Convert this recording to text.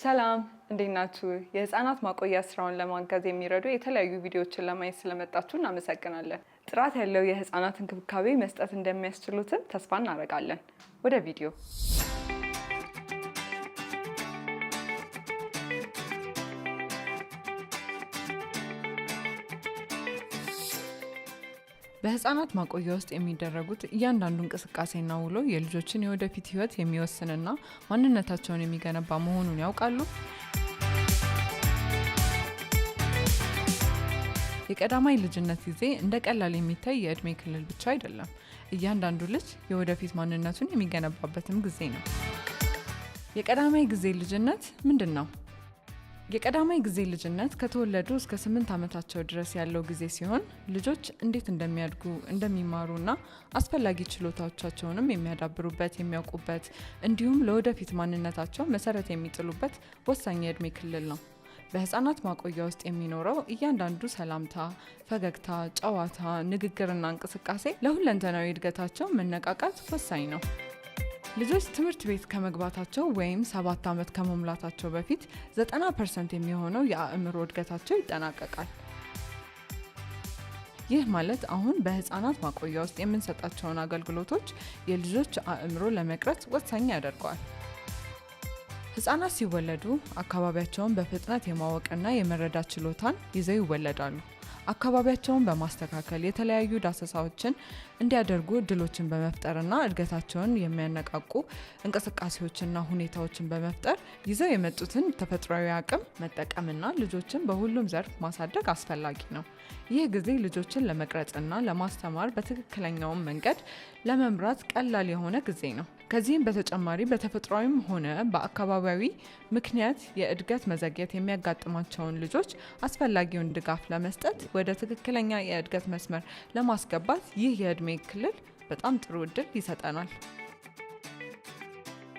ሰላም እንዴት ናችሁ? የህፃናት ማቆያ ስራውን ለማገዝ የሚረዱ የተለያዩ ቪዲዮዎችን ለማየት ስለመጣችሁ እናመሰግናለን። ጥራት ያለው የህፃናት እንክብካቤ መስጠት እንደሚያስችሉትም ተስፋ እናደርጋለን። ወደ ቪዲዮ። በህፃናት ማቆያ ውስጥ የሚደረጉት እያንዳንዱ እንቅስቃሴና ውሎ የልጆችን የወደፊት ህይወት የሚወስንና ማንነታቸውን የሚገነባ መሆኑን ያውቃሉ? የቀዳማይ ልጅነት ጊዜ እንደ ቀላል የሚታይ የእድሜ ክልል ብቻ አይደለም። እያንዳንዱ ልጅ የወደፊት ማንነቱን የሚገነባበትም ጊዜ ነው። የቀዳማይ ጊዜ ልጅነት ምንድን ነው? የቀዳማይ ጊዜ ልጅነት ከተወለዱ እስከ 8 ዓመታቸው ድረስ ያለው ጊዜ ሲሆን ልጆች እንዴት እንደሚያድጉ እንደሚማሩና አስፈላጊ ችሎታዎቻቸውንም የሚያዳብሩበት የሚያውቁበት እንዲሁም ለወደፊት ማንነታቸው መሰረት የሚጥሉበት ወሳኝ የእድሜ ክልል ነው። በህፃናት ማቆያ ውስጥ የሚኖረው እያንዳንዱ ሰላምታ፣ ፈገግታ፣ ጨዋታ፣ ንግግርና እንቅስቃሴ ለሁለንተናዊ እድገታቸው መነቃቃት ወሳኝ ነው። ልጆች ትምህርት ቤት ከመግባታቸው ወይም 7 ዓመት ከመሙላታቸው በፊት 90% የሚሆነው የአእምሮ እድገታቸው ይጠናቀቃል። ይህ ማለት አሁን በህፃናት ማቆያ ውስጥ የምንሰጣቸውን አገልግሎቶች የልጆች አእምሮ ለመቅረጽ ወሳኝ ያደርገዋል። ህፃናት ሲወለዱ አካባቢያቸውን በፍጥነት የማወቅና የመረዳት ችሎታን ይዘው ይወለዳሉ። አካባቢያቸውን በማስተካከል የተለያዩ ዳሰሳዎችን እንዲያደርጉ እድሎችን በመፍጠርና እድገታቸውን የሚያነቃቁ እንቅስቃሴዎችና ሁኔታዎችን በመፍጠር ይዘው የመጡትን ተፈጥሯዊ አቅም መጠቀምና ልጆችን በሁሉም ዘርፍ ማሳደግ አስፈላጊ ነው። ይህ ጊዜ ልጆችን ለመቅረጽና ለማስተማር በትክክለኛውን መንገድ ለመምራት ቀላል የሆነ ጊዜ ነው። ከዚህም በተጨማሪ በተፈጥሯዊም ሆነ በአካባቢያዊ ምክንያት የእድገት መዘግየት የሚያጋጥማቸውን ልጆች አስፈላጊውን ድጋፍ ለመስጠት ወደ ትክክለኛ የእድገት መስመር ለማስገባት ይህ የእድሜ ክልል በጣም ጥሩ እድል ይሰጠናል።